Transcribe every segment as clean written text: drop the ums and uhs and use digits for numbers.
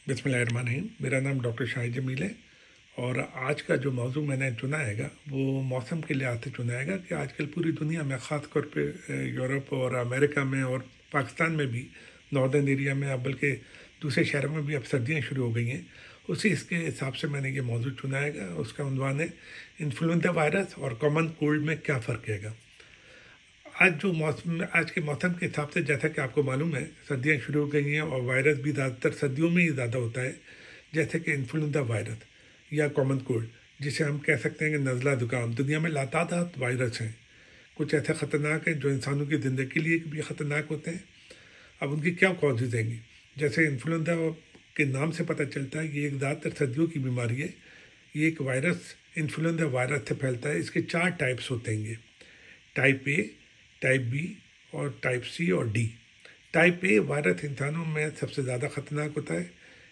बिस्मिल्लाहिर्रहमानिर्रहीम। मेरा नाम डॉक्टर शाहिद जमील है और आज का जो मौजू मैंने चुना हैगा वो मौसम के लिहाज से चुना हैगा कि आजकल पूरी दुनिया में ख़ास तौर पे यूरोप और अमेरिका में और पाकिस्तान में भी नॉर्दर्न एरिया में, अब बल्कि दूसरे शहरों में भी अब सर्दियाँ शुरू हो गई हैं। उसी इसके हिसाब से मैंने ये मौजू चुना हैगा। उसका उन्वान है इन्फ्लुएंजा वायरस और कॉमन कोल्ड में क्या फ़र्क हैगा। आज के मौसम के हिसाब से, जैसा कि आपको मालूम है, सर्दियाँ शुरू हो गई हैं और वायरस भी ज़्यादातर सर्दियों में ही ज़्यादा होता है। जैसे कि इन्फ्लुएंजा वायरस या कॉमन कोल्ड, जिसे हम कह सकते हैं कि नज़ला ज़ुकाम। दुनिया में लातादाद वायरस हैं, कुछ ऐसे ख़तरनाक हैं जो इंसानों की ज़िंदगी के लिए भी ख़तरनाक होते हैं। अब उनकी क्या कॉजेज़ हैं? जैसे इन्फ्लुएंजा के नाम से पता चलता है, ये एक ज़्यादातर सर्दियों की बीमारी है। ये एक वायरस इन्फ्लुएंजा वायरस से फैलता है। इसके 4 टाइप्स होते हैं, टाइप ए, टाइप बी और टाइप सी और डी। टाइप ए वायरस इंसानों में सबसे ज़्यादा ख़तरनाक होता है।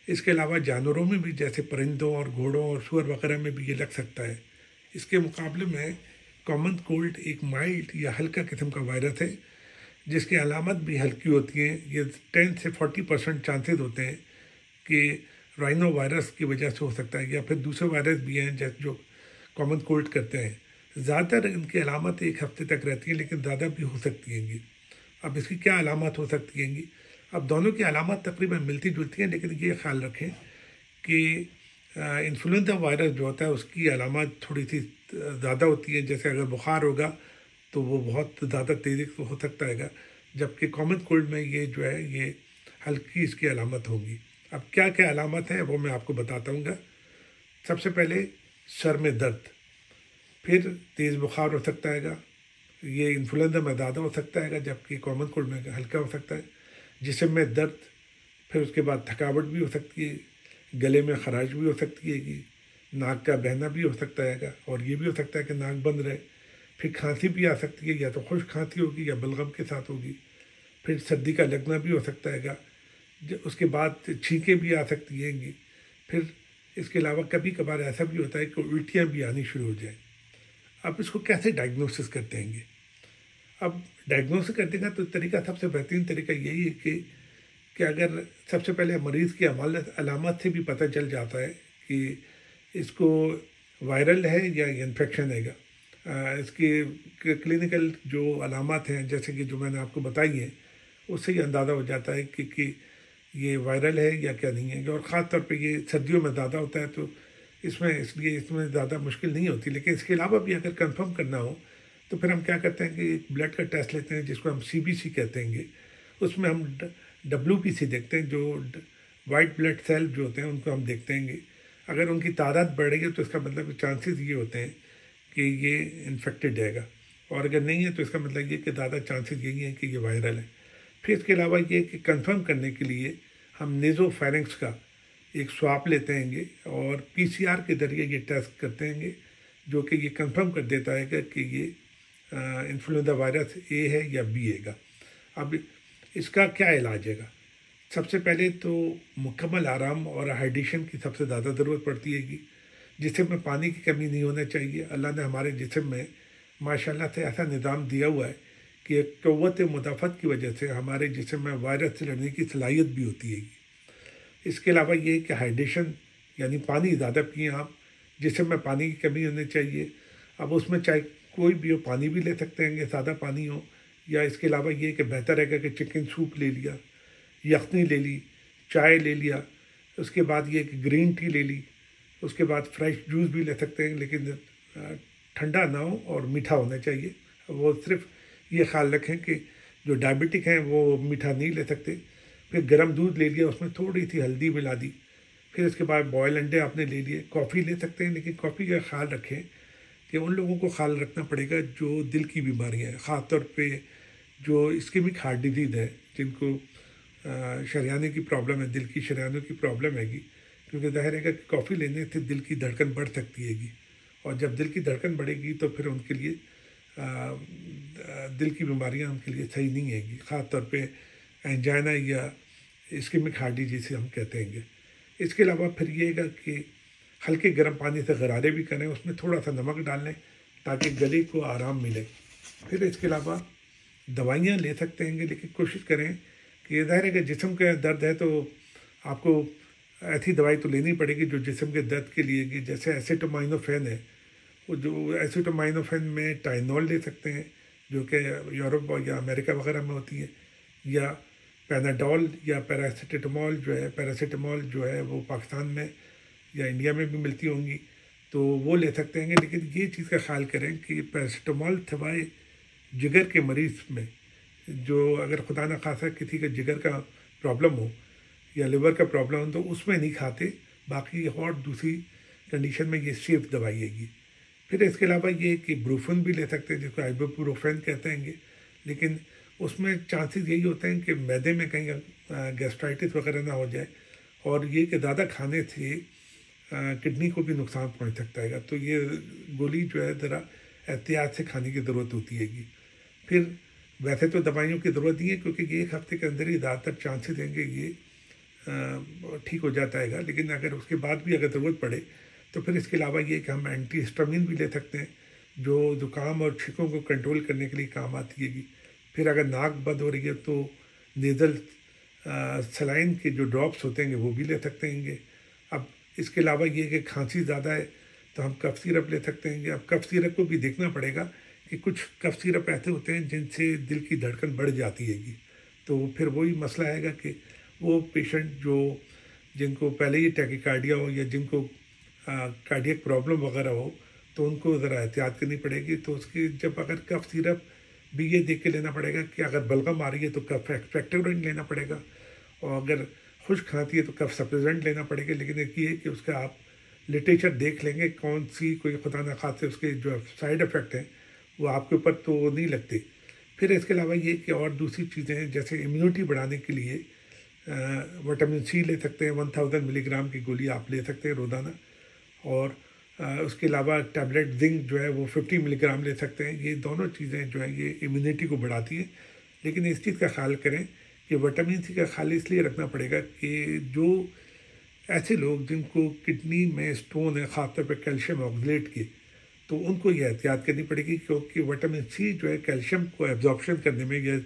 इसके अलावा जानवरों में भी, जैसे परिंदों और घोड़ों और सूअर वगैरह में भी ये लग सकता है। इसके मुकाबले में कॉमन कोल्ड एक माइल्ड या हल्का किस्म का वायरस है, जिसकी अलामत भी हल्की होती हैं। ये 10 से 40% चांसेस होते हैं कि राइनो वायरस की वजह से हो सकता है, या फिर दूसरे वायरस भी हैं जैसे जो कॉमन कोल्ड करते हैं। ज़्यादातर इनकी अलामत 1 हफ्ते तक रहती हैं, लेकिन ज़्यादा भी हो सकती हैं। अब इसकी क्या अलामत हो सकती हैं? अब दोनों की अलामत तकरीबन मिलती जुलती हैं, लेकिन ये ख्याल रखें कि इन्फ्लुएंजा वायरस जो होता है उसकी अलामत थोड़ी सी ज़्यादा होती है। जैसे अगर बुखार होगा तो वो बहुत ज़्यादा तेज़ी से हो सकता है, जबकि कॉमन कोल्ड में ये जो है ये हल्की इसकी अलामत होगी। अब क्या क्या अलामत है वो मैं आपको बताता हूँ। सबसे पहले सर में दर्द, फिर तेज़ बुखार हो सकता है। ये इन्फ्लुएंजा में ज़्यादा हो सकता है, जबकि कॉमन कोल्ड में हल्का हो सकता है। जिस्म में दर्द, फिर उसके बाद थकावट भी हो सकती है, गले में खराश भी हो सकती है, कि नाक का बहना भी हो सकता है, और ये भी हो सकता है कि नाक बंद रहे। फिर खांसी भी आ सकती है, या तो खुश्क खांसी होगी या बलगम के साथ होगी। फिर सर्दी का लगना भी हो सकता है। उसके बाद छींकें भी आ सकती हैं। फिर इसके अलावा कभी कभार ऐसा भी होता है कि उल्टियाँ भी आनी शुरू हो जाए। अब इसको कैसे डायग्नोसिस करते हैं? अब डायग्नोसिस करने का तो तरीका, सबसे बेहतरीन तरीका यही है कि अगर सबसे पहले मरीज़ की अलामत से भी पता चल जाता है कि इसको वायरल है या इन्फेक्शन है। इसकी क्लिनिकल जो अलामत हैं, जैसे कि जो मैंने आपको बताई हैं, उससे ही अंदाज़ा हो जाता है कि ये वायरल है या क्या नहीं है। और ख़ास तौर पे ये सर्दियों में ज़्यादा होता है, तो इसलिए इसमें ज़्यादा मुश्किल नहीं होती। लेकिन इसके अलावा भी अगर कंफर्म करना हो तो फिर हम क्या करते हैं कि एक ब्लड का टेस्ट लेते हैं, जिसको हम सीबीसी कहते हैं। उसमें हम डब्ल्यूबीसी देखते हैं, जो वाइट ब्लड सेल जो होते हैं उनको हम देखते हैं। अगर उनकी तादाद बढ़ रही है तो इसका मतलब चांसेस ये होते हैं कि ये इन्फेक्टेड रहेगा, और अगर नहीं है तो इसका मतलब ये कि ज़्यादा चांसेस यही हैं कि ये वायरल है। फिर इसके अलावा ये कि कंफर्म करने के लिए हम नेज़ोफेरिंक्स का एक स्वाब लेते हैं और पीसीआर के ज़रिए ये टेस्ट करते हैं, जो कि ये कंफर्म कर देता है कि ये इन्फ्लुएंजा वायरस ए है या बी है। अब इसका क्या इलाज है? सबसे पहले तो मुकम्मल आराम और हाइड्रेशन की सबसे ज़्यादा ज़रूरत पड़ती है, जिसम में पानी की कमी नहीं होना चाहिए। अल्लाह ने हमारे जिस्म में माशाल्लाह से ऐसा निज़ाम दिया हुआ है कि क़ुव्वत मुदाफ़त की वजह से हमारे जिस्म में वायरस से लड़ने की सलाहियत भी होती है। इसके अलावा ये कि हाइड्रेशन यानी पानी ज़्यादा पिएँ आप, जिसम में पानी की कमी होनी चाहिए। अब उसमें चाहे कोई भी हो, पानी भी ले सकते हैं, सादा पानी हो, या इसके अलावा ये कि बेहतर है कि चिकन सूप ले लिया, यखनी ले ली, चाय ले लिया। उसके बाद ये कि ग्रीन टी ले ली। उसके बाद फ्रेश जूस भी ले सकते हैं, लेकिन ठंडा ना हो और मीठा होना चाहिए। वो सिर्फ ये ख्याल रखें कि जो डायबिटिक हैं वो मीठा नहीं ले सकते। फिर गर्म दूध ले लिया, उसमें थोड़ी सी हल्दी मिला दी। फिर उसके बाद बॉयल अंडे आपने ले लिए। कॉफ़ी ले सकते हैं, लेकिन कॉफ़ी का ख्याल रखें कि उन लोगों को ख्याल रखना पड़ेगा जो दिल की बीमारियाँ हैं, ख़ास तौर पे जो इस्केमिक हार्ट डिजीज़ है, जिनको शरियाने की प्रॉब्लम है, दिल की शरियानों की प्रॉब्लम हैगी। क्योंकि ज़ाहिर है कि कॉफ़ी लेने से दिल की धड़कन बढ़ सकती हैगी, और जब दिल की धड़कन बढ़ेगी तो फिर उनके लिए दिल की बीमारियां उनके लिए सही नहीं हैगी, ख़ास तौर पे एंजाइना या इस्केमिक हार्ट डिजीज़ जिसे हम कहते हैं। इसके अलावा फिर ये है कि हल्के गर्म पानी से गरारे भी करें, उसमें थोड़ा सा नमक डाल लें ताकि गले को आराम मिले। फिर इसके अलावा दवाइयाँ ले सकते हैं, लेकिन कोशिश करें कि ज़ाहिर है कि जिस्म का दर्द है तो आपको ऐसी दवाई तो लेनी पड़ेगी जो जिस्म के दर्द के लिए कि जैसे एसिटामिनोफेन है, वो जो एसिटामिनोफेन में टाइनॉल ले सकते हैं जो कि यूरोप या अमेरिका वगैरह में होती है, या पैनाडोल या पैरासीटामोल जो है वो पाकिस्तान में या इंडिया में भी मिलती होंगी, तो वो ले सकते हैं। लेकिन ये चीज़ का ख्याल करें कि पैरासीटामोल सिवाय जिगर के मरीज़ में, जो अगर खुदा न खासा किसी का जिगर का प्रॉब्लम हो या लिवर का प्रॉब्लम हो तो उसमें नहीं खाते, बाकी और दूसरी कंडीशन में ये सेफ दवाई है। फिर इसके अलावा ये कि ब्रूफन भी ले सकते हैं जिसको आइबुप्रोफेन कहते हैं, लेकिन उसमें चांसेस यही होते हैं कि मैदे में कहीं गैस्ट्राइटिस वगैरह ना हो जाए, और ये कि ज़्यादा खाने से किडनी को भी नुकसान पहुंच सकता है। तो ये गोली जो है ज़रा एहतियात से खाने की ज़रूरत होती है। फिर वैसे तो दवाइयों की ज़रूरत नहीं है क्योंकि ये एक हफ्ते के अंदर ही ज़्यादातर चांसेस देंगे ये ठीक हो जाता है, लेकिन अगर उसके बाद भी अगर ज़रूरत पड़े तो फिर इसके अलावा ये कि हम एंटीहिस्टामिन भी ले सकते हैं जो ज़ुकाम और छींकों को कंट्रोल करने के लिए काम आती है। फिर अगर नाक बंद हो रही है तो नेज़ल सलाइन के जो ड्रॉप्स होते हैं वो भी ले सकते हैं। अब इसके अलावा ये कि खांसी ज़्यादा है तो हम कफ सिरप ले सकते हैं। अब कफ सिरप को भी देखना पड़ेगा कि कुछ कफ सिरप ऐसे होते हैं जिनसे दिल की धड़कन बढ़ जाती है, तो फिर वही मसला आएगा कि वो पेशेंट जिनको पहले ही टैकीकार्डिया हो या जिनको कार्डियक प्रॉब्लम वगैरह हो तो उनको ज़रा एहतियात करनी पड़ेगी। तो उसकी जब अगर कफ सिरप भी ये देख के लेना पड़ेगा कि अगर बलगम आ रही है तो कफ एक्सपेक्टोरेंट लेना पड़ेगा, और अगर खुश्क खाती है तो कफ सप्लीमेंट लेना पड़ेगा। लेकिन एक ये है कि उसका आप लिटरेचर देख लेंगे कौन सी कोई खुदा न खासे उसके जो साइड इफ़ेक्ट हैं वो आपके ऊपर तो नहीं लगते। फिर इसके अलावा ये कि और दूसरी चीज़ें हैं जैसे इम्यूनिटी बढ़ाने के लिए विटामिन सी ले सकते हैं, 1000 मिलीग्राम की गोली आप ले सकते हैं रोज़ाना, और उसके अलावा टैबलेट जिंक जो है वो 50 मिलीग्राम ले सकते हैं। ये दोनों चीज़ें जो है ये इम्यूनिटी को बढ़ाती है। लेकिन इस चीज़ का ख्याल करें कि विटामिन सी का ख्याल इसलिए रखना पड़ेगा कि जो ऐसे लोग जिनको किडनी में स्टोन है, ख़ासतौर पर कैल्शियम ऑक्सलेट के, तो उनको ये एहतियात करनी पड़ेगी क्योंकि विटामिन सी जो है कैल्शियम को एब्जॉर्प्शन करने में या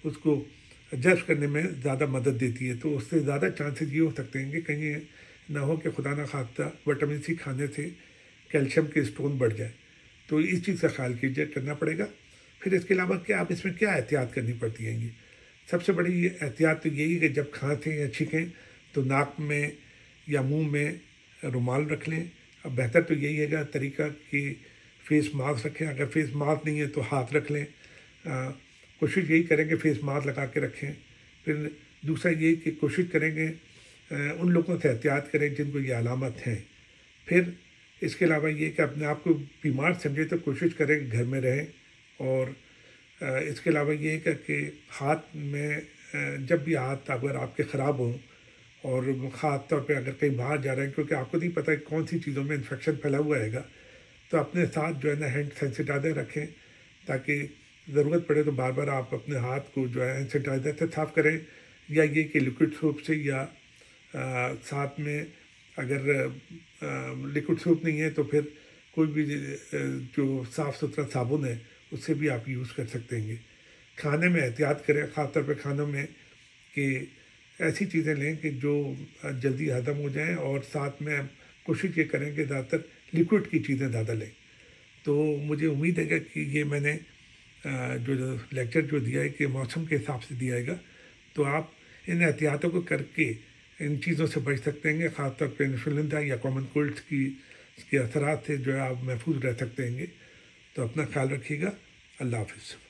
उसको एडजस्ट करने में ज़्यादा मदद देती है। तो उससे ज़्यादा चांसेस ये हो सकते हैं कि कहीं ना हो कि खुदा ना खास्ता विटामिन सी खाने से कैल्शियम के स्टोन बढ़ जाए। तो इस चीज़ का ख्याल कीजिए, करना पड़ेगा। फिर इसके अलावा क्या आप इसमें क्या एहतियात करनी पड़ती है? सबसे बड़ी एहतियात तो यही है कि जब खांसें या छींकें तो नाक में या मुंह में रुमाल रख लें। अब बेहतर तो यही है तरीका कि फेस मास्क रखें, अगर फेस मास्क नहीं है तो हाथ रख लें। कोशिश यही करेंगे फेस मास्क लगा के रखें। फिर दूसरा ये कि कोशिश करेंगे उन लोगों से एहतियात करें जिनको ये अलामत हैं। फिर इसके अलावा ये कि अपने आप को बीमार समझे तो कोशिश करें कि घर में रहें। और इसके अलावा ये कि हाथ में जब भी हाथ अगर आपके ख़राब हों और ख़ास तौर पे अगर कहीं बाहर जा रहे हैं, क्योंकि आपको नहीं पता कौन सी चीज़ों में इन्फेक्शन फैला हुआ है, तो अपने साथ जो है ना हैंड सैनिटाइज़र रखें ताकि ज़रूरत पड़े तो बार बार आप अपने हाथ को जो है हैंड सैनिटाइज़र से साफ़ करें, या ये कि लिक्विड सोप से, या साथ में अगर लिक्विड सोप नहीं है तो फिर कोई भी जो साफ़ सुथरा साबुन है उससे भी आप यूज़ कर सकते हैं। खाने में एहतियात करें, ख़ासतौर पर खानों में कि ऐसी चीज़ें लें कि जो जल्दी हज़म हो जाएं, और साथ में कोशिश ये करें कि ज़्यादातर लिक्विड की चीज़ें ज़्यादा लें। तो मुझे उम्मीद है कि ये मैंने जो लेक्चर जो दिया है कि मौसम के हिसाब से दिया है, तो आप इन एहतियातों को करके इन चीज़ों से बच सकते हैं। ख़ासतौर पर इन्फ्लुएंजा या कॉमन कोल्ड्स के असरात से जो है आप महफूज रह सकते हैं। तो अपना ख्याल रखिएगा। अल्लाह हाफ़िज़।